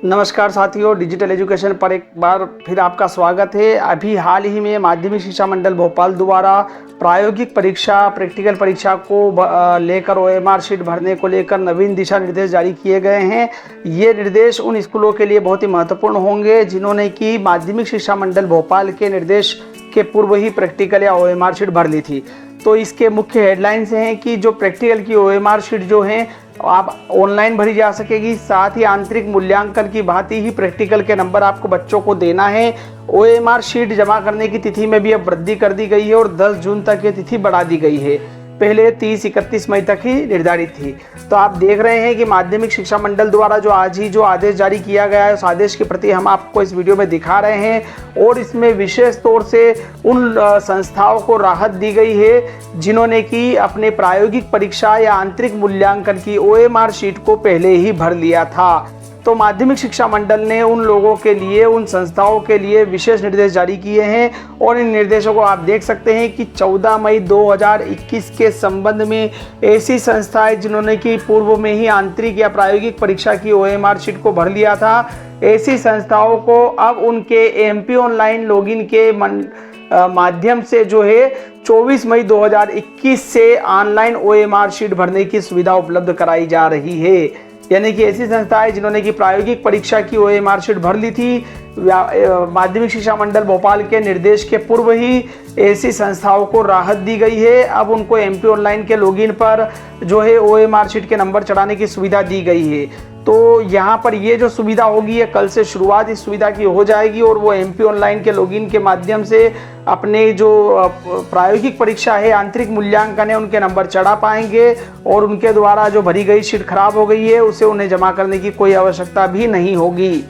नमस्कार साथियों, digital education पर एक बार फिर आपका स्वागत है। अभी हाल ही में माध्यमिक शिक्षा मंडल भोपाल द्वारा प्रायोगिक परीक्षा प्रैक्टिकल परीक्षा को लेकर OMR शीट भरने को लेकर नवीन दिशा निर्देश जारी किए गए हैं। ये निर्देश उन स्कूलों के लिए बहुत ही महत्वपूर्ण होंगे जिन्होंने कि माध्यमिक शिक्षा मंडल भोपाल के निर्देश के पूर्व ही प्रैक्टिकल या OMR शीट भर ली थी। तो इसके मुख्य हेडलाइंस हैं कि जो प्रैक्टिकल की OMR शीट जो है आप ऑनलाइन भरी जा सकेगी, साथ ही आंतरिक मूल्यांकन की भांति ही प्रैक्टिकल के नंबर आपको बच्चों को देना है। OMR शीट जमा करने की तिथि में भी अब वृद्धि कर दी गई है और 10 जून तक ये तिथि बढ़ा दी गई है। पहले 30-31 मई तक ही निर्धारित थी। तो आप देख रहे हैं कि माध्यमिक शिक्षा मंडल द्वारा जो आज ही जो आदेश जारी किया गया है, उस आदेश की प्रति हम आपको इस वीडियो में दिखा रहे हैं और इसमें विशेष तौर से उन संस्थाओं को राहत दी गई है जिन्होंने कि अपने प्रायोगिक परीक्षा या आंतरिक मूल्यांकन की OMR शीट को पहले ही भर लिया था। तो माध्यमिक शिक्षा मंडल ने उन लोगों के लिए, उन संस्थाओं के लिए विशेष निर्देश जारी किए हैं और इन निर्देशों को आप देख सकते हैं कि 14 मई 2021 के संबंध में ऐसी संस्थाएं जिन्होंने कि पूर्व में ही आंतरिक या प्रायोगिक परीक्षा की OMR शीट को भर लिया था, ऐसी संस्थाओं को अब उनके MP ऑनलाइन लॉगिन के माध्यम से जो है 24 मई 2021 से ऑनलाइन OMR शीट भरने की सुविधा उपलब्ध कराई जा रही है। यानी कि ऐसी संस्थाएं जिन्होंने कि प्रायोगिक परीक्षा की OMR शीट भर ली थी, माध्यमिक शिक्षा मंडल भोपाल के निर्देश के पूर्व ही ऐसी संस्थाओं को राहत दी गई है। अब उनको MP ऑनलाइन के लॉगिन पर जो है OMR शीट के नंबर चढ़ाने की सुविधा दी गई है। तो यहाँ पर ये जो सुविधा होगी, ये कल से शुरुआत इस सुविधा की हो जाएगी और वो MP ऑनलाइन के लॉगिन के माध्यम से अपने जो प्रायोगिक परीक्षा है, आंतरिक मूल्यांकन है, उनके नंबर चढ़ा पाएंगे और उनके द्वारा जो भरी गई शीट खराब हो गई है उसे उन्हें जमा करने की कोई आवश्यकता भी नहीं होगी।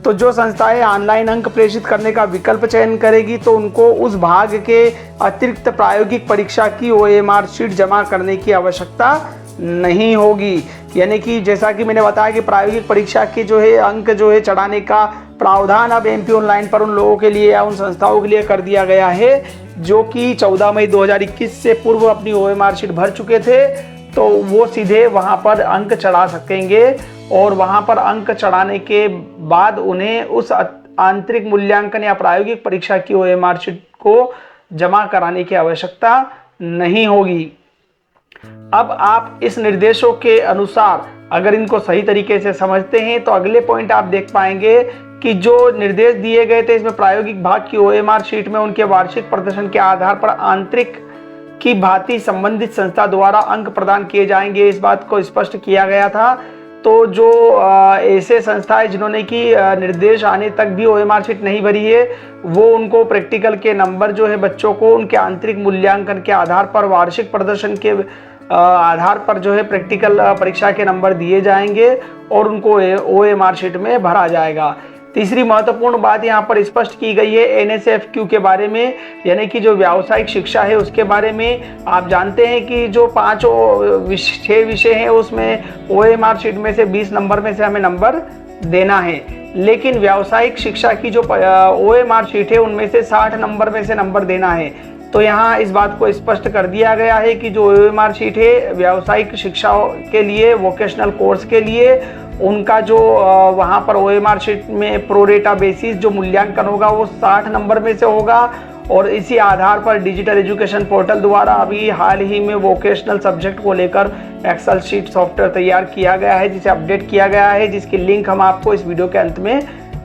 तो जो संस्थाएं ऑनलाइन अंक प्रेषित करने का विकल्प चयन करेगी तो उनको उस भाग के अतिरिक्त प्रायोगिक परीक्षा की OMR शीट जमा करने की आवश्यकता नहीं होगी। यानी कि जैसा कि मैंने बताया कि प्रायोगिक परीक्षा के जो है अंक जो है चढ़ाने का प्रावधान अब MP ऑनलाइन पर उन लोगों के लिए या उन संस्थाओं के लिए कर दिया गया है जो कि 14 मई 2021 से पूर्व अपनी OMR शीट भर चुके थे। तो वो सीधे वहां पर अंक चढ़ा सकेंगे और वहां पर अंक चढ़ाने के बाद उन्हें उस आंतरिक मूल्यांकन या प्रायोगिक परीक्षा की OMR शीट को जमा कराने की आवश्यकता नहीं होगी। अब आप इस निर्देशों के अनुसार अगर इनको सही तरीके से समझते हैं तो अगले पॉइंट आप देख पाएंगे कि जो निर्देश दिए गए थे इसमें प्रायोगिक भाग की OMR शीट में उनके वार्षिक प्रदर्शन के आधार पर आंतरिक की भांति संबंधित संस्था द्वारा अंक प्रदान किए जाएंगे, इस बात को स्पष्ट किया गया था। तो जो ऐसे संस्थाएं जिन्होंने कि निर्देश आने तक भी OMR शीट नहीं भरी है, वो उनको प्रैक्टिकल के नंबर जो है बच्चों को उनके आंतरिक मूल्यांकन के आधार पर, वार्षिक प्रदर्शन के आधार पर जो है प्रैक्टिकल परीक्षा के नंबर दिए जाएंगे और उनको OMR शीट में भरा जाएगा। तीसरी महत्वपूर्ण बात यहाँ पर स्पष्ट की गई है NSFQ के बारे में, यानी कि जो व्यावसायिक शिक्षा है उसके बारे में। आप जानते हैं कि जो 6 विषय हैं उसमें OMR शीट में से 20 नंबर में से हमें नंबर देना है, लेकिन व्यावसायिक शिक्षा की जो OMR शीट है उनमें से 60 नंबर में से नंबर देना है। तो यहाँ इस बात को स्पष्ट कर दिया गया है कि जो OMR शीट है व्यावसायिक शिक्षा के लिए, वोकेशनल कोर्स के लिए, उनका जो वहाँ पर OMR शीट में प्रोरेटा बेसिस जो मूल्यांकन होगा वो 60 नंबर में से होगा। और इसी आधार पर डिजिटल एजुकेशन पोर्टल द्वारा अभी हाल ही में वोकेशनल सब्जेक्ट को लेकर एक्सेल शीट सॉफ्टवेयर तैयार किया गया है, जिसे अपडेट किया गया है, जिसकी लिंक हम आपको इस वीडियो के अंत में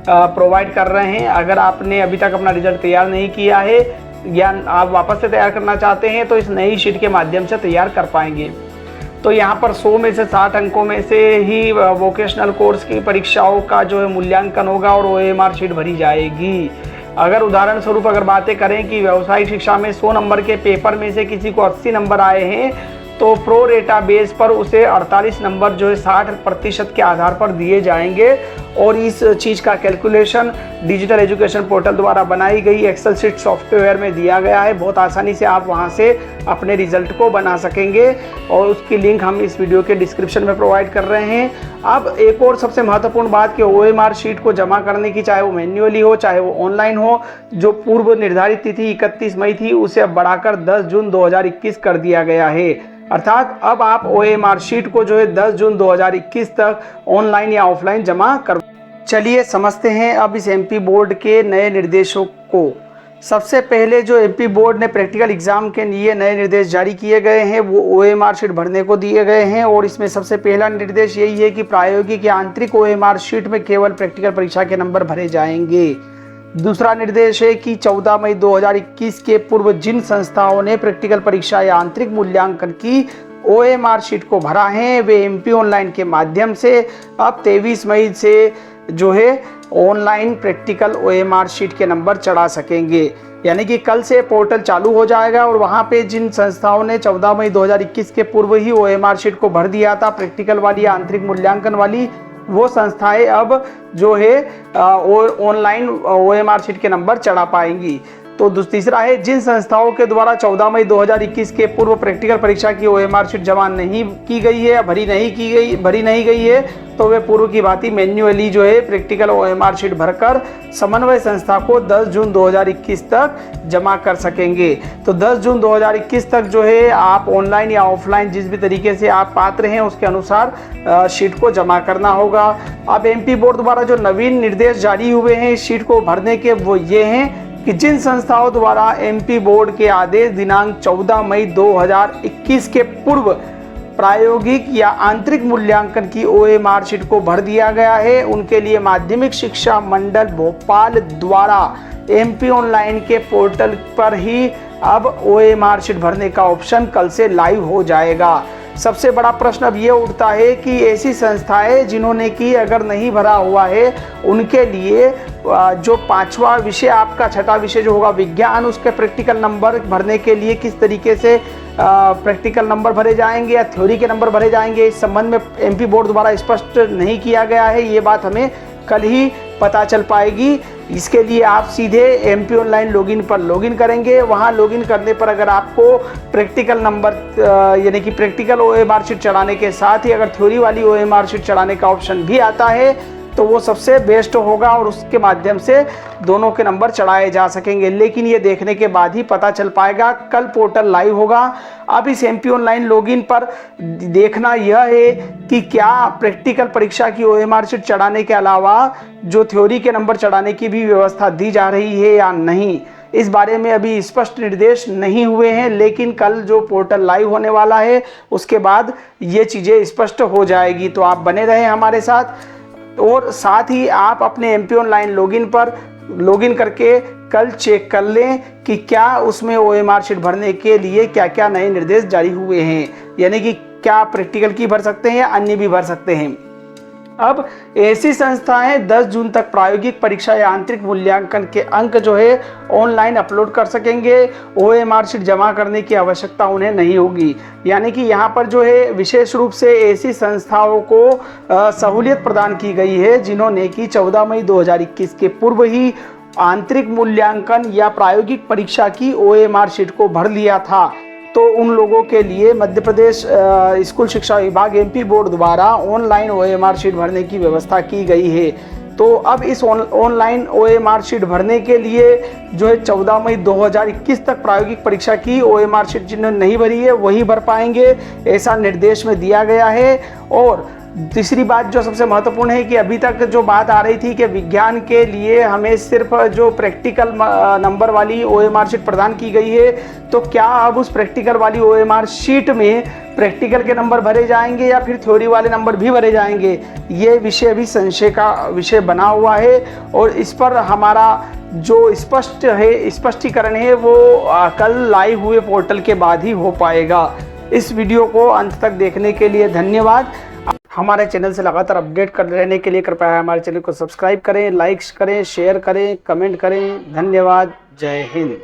प्रोवाइड कर रहे हैं। अगर आपने अभी तक अपना रिजल्ट तैयार नहीं किया है या आप वापस से तैयार करना चाहते हैं तो इस नई शीट के माध्यम से तैयार कर पाएंगे। तो यहाँ पर 100 में से 60 अंकों में से ही वोकेशनल कोर्स की परीक्षाओं का जो है मूल्यांकन होगा और OMR शीट भरी जाएगी। अगर उदाहरण स्वरूप अगर बातें करें कि व्यावसायिक शिक्षा में 100 नंबर के पेपर में से किसी को 80 नंबर आए हैं तो प्रो रेटा बेस पर उसे 48 नंबर जो है 60% के आधार पर दिए जाएंगे और इस चीज़ का कैलकुलेशन डिजिटल एजुकेशन पोर्टल द्वारा बनाई गई एक्सेल शीट सॉफ्टवेयर में दिया गया है। बहुत आसानी से आप वहां से अपने रिजल्ट को बना सकेंगे और उसकी लिंक हम इस वीडियो के डिस्क्रिप्शन में प्रोवाइड कर रहे हैं। अब एक और सबसे महत्वपूर्ण बात कि OMR शीट को जमा करने की, चाहे वो मैन्युअली हो चाहे वो ऑनलाइन हो, जो पूर्व निर्धारित तिथि 31 मई थी उसे अब बढ़ाकर 10 जून 2021 कर दिया गया है। अर्थात अब आप OMR शीट को जो है 10 जून 2021 तक ऑनलाइन या ऑफलाइन जमा कर चलिए समझते हैं अब इस एमपी बोर्ड के नए निर्देशों को। सबसे पहले जो एमपी बोर्ड ने प्रैक्टिकल एग्जाम के लिए नए निर्देश जारी किए गए हैं वो ओएमआर शीट भरने को दिए गए हैं, और इसमें सबसे पहला निर्देश यही है कि प्रायोगिक या आंतरिक ओएमआर शीट में केवल प्रैक्टिकल परीक्षा के नंबर भरे जाएंगे। दूसरा निर्देश है कि 14 मई 2021 के पूर्व जिन संस्थाओं ने प्रैक्टिकल परीक्षा या आंतरिक मूल्यांकन की ओएमआर शीट को भरा है वे एमपी ऑनलाइन के माध्यम से अब 23 मई से जो है ऑनलाइन प्रैक्टिकल ओएमआर शीट के नंबर चढ़ा सकेंगे। यानी कि कल से पोर्टल चालू हो जाएगा और वहां पे जिन संस्थाओं ने 14 मई 2021 के पूर्व ही ओएमआर शीट को भर दिया था प्रैक्टिकल वाली या आंतरिक मूल्यांकन वाली, वो संस्थाएं अब जो है ऑनलाइन ओएमआर शीट के नंबर चढ़ा पाएंगी। तो तीसरा है जिन संस्थाओं के द्वारा 14 मई 2021 के पूर्व प्रैक्टिकल परीक्षा की ओएमआर शीट जमा नहीं की गई है, भरी नहीं गई है, तो वे पूर्व की भांति मैन्युअली जो है प्रैक्टिकल ओएमआर शीट भरकर समन्वय संस्था को 10 जून 2021 तक जमा कर सकेंगे। तो 10 जून 2021 तक जो है आप ऑनलाइन या ऑफलाइन जिस भी तरीके से आप पात्र हैं उसके अनुसार शीट को जमा करना होगा। अब एमपी बोर्ड द्वारा जो नवीन निर्देश जारी हुए हैं इस शीट को भरने के, वो ये हैं कि जिन संस्थाओं द्वारा एमपी बोर्ड के आदेश दिनांक 14 मई 2021 के पूर्व प्रायोगिक या आंतरिक मूल्यांकन की ओएमआर शीट को भर दिया गया है उनके लिए माध्यमिक शिक्षा मंडल भोपाल द्वारा एमपी ऑनलाइन के पोर्टल पर ही अब ओएमआर शीट भरने का ऑप्शन कल से लाइव हो जाएगा। सबसे बड़ा प्रश्न अब ये उठता है कि ऐसी संस्थाएं जिन्होंने कि अगर नहीं भरा हुआ है उनके लिए जो 5वां विषय आपका 6ठा विषय जो होगा विज्ञान, उसके प्रैक्टिकल नंबर भरने के लिए किस तरीके से प्रैक्टिकल नंबर भरे जाएंगे या थ्योरी के नंबर भरे जाएंगे, इस संबंध में एमपी बोर्ड द्वारा स्पष्ट नहीं किया गया है। ये बात हमें कल ही पता चल पाएगी। इसके लिए आप सीधे एमपी ऑनलाइन लॉगिन पर लॉगिन करेंगे। वहां लॉगिन करने पर अगर आपको प्रैक्टिकल नंबर यानी कि प्रैक्टिकल ओएमआर शीट चढ़ाने के साथ ही अगर थ्योरी वाली ओएमआर शीट चढ़ाने का ऑप्शन भी आता है तो वो सबसे बेस्ट होगा और उसके माध्यम से दोनों के नंबर चढ़ाए जा सकेंगे। लेकिन ये देखने के बाद ही पता चल पाएगा, कल पोर्टल लाइव होगा। अब इस एमपी ऑनलाइन लॉगिन पर देखना यह है कि क्या प्रैक्टिकल परीक्षा की ओएमआर शीट चढ़ाने के अलावा जो थ्योरी के नंबर चढ़ाने की भी व्यवस्था दी जा रही है या नहीं, इस बारे में अभी स्पष्ट निर्देश नहीं हुए हैं। लेकिन कल जो पोर्टल लाइव होने वाला है उसके बाद ये चीज़ें स्पष्ट हो जाएगी। तो आप बने रहें हमारे साथ और साथ ही आप अपने एमपी ऑनलाइन लॉगिन पर लॉगिन करके कल चेक कर लें कि क्या उसमें ओएमआर शीट भरने के लिए क्या क्या नए निर्देश जारी हुए हैं, यानी कि क्या प्रैक्टिकल की भर सकते हैं या अन्य भी भर सकते हैं। अब ऐसी संस्थाएं 10 जून तक प्रायोगिक परीक्षा या आंतरिक मूल्यांकन के अंक जो है ऑनलाइन अपलोड कर सकेंगे। ओएमआर शीट जमा करने की आवश्यकता उन्हें नहीं होगी। यानी कि यहाँ पर जो है विशेष रूप से ऐसी संस्थाओं को सहूलियत प्रदान की गई है जिन्होंने कि 14 मई 2021 के पूर्व ही आंतरिक मूल्यांकन या प्रायोगिक परीक्षा की ओएमआर शीट को भर लिया था। तो उन लोगों के लिए मध्य प्रदेश स्कूल शिक्षा विभाग एमपी बोर्ड द्वारा ऑनलाइन ओएमआर शीट भरने की व्यवस्था की गई है। तो अब इस ऑनलाइन ओएमआर शीट भरने के लिए जो है 14 मई 2021 तक प्रायोगिक परीक्षा की ओएमआर शीट जिन्होंने नहीं भरी है वही भर पाएंगे, ऐसा निर्देश में दिया गया है। और तीसरी बात जो सबसे महत्वपूर्ण है कि अभी तक जो बात आ रही थी कि विज्ञान के लिए हमें सिर्फ जो प्रैक्टिकल नंबर वाली ओएमआर शीट प्रदान की गई है, तो क्या अब उस प्रैक्टिकल वाली ओएमआर शीट में प्रैक्टिकल के नंबर भरे जाएंगे या फिर थ्योरी वाले नंबर भी भरे जाएंगे, ये विषय अभी संशय का विषय बना हुआ है। और इस पर हमारा जो स्पष्टीकरण है वो कल लाइव हुए पोर्टल के बाद ही हो पाएगा। इस वीडियो को अंत तक देखने के लिए धन्यवाद। हमारे चैनल से लगातार अपडेट कर रहने के लिए कृपया हमारे चैनल को सब्सक्राइब करें, लाइक्स करें, शेयर करें, कमेंट करें। धन्यवाद। जय हिंद।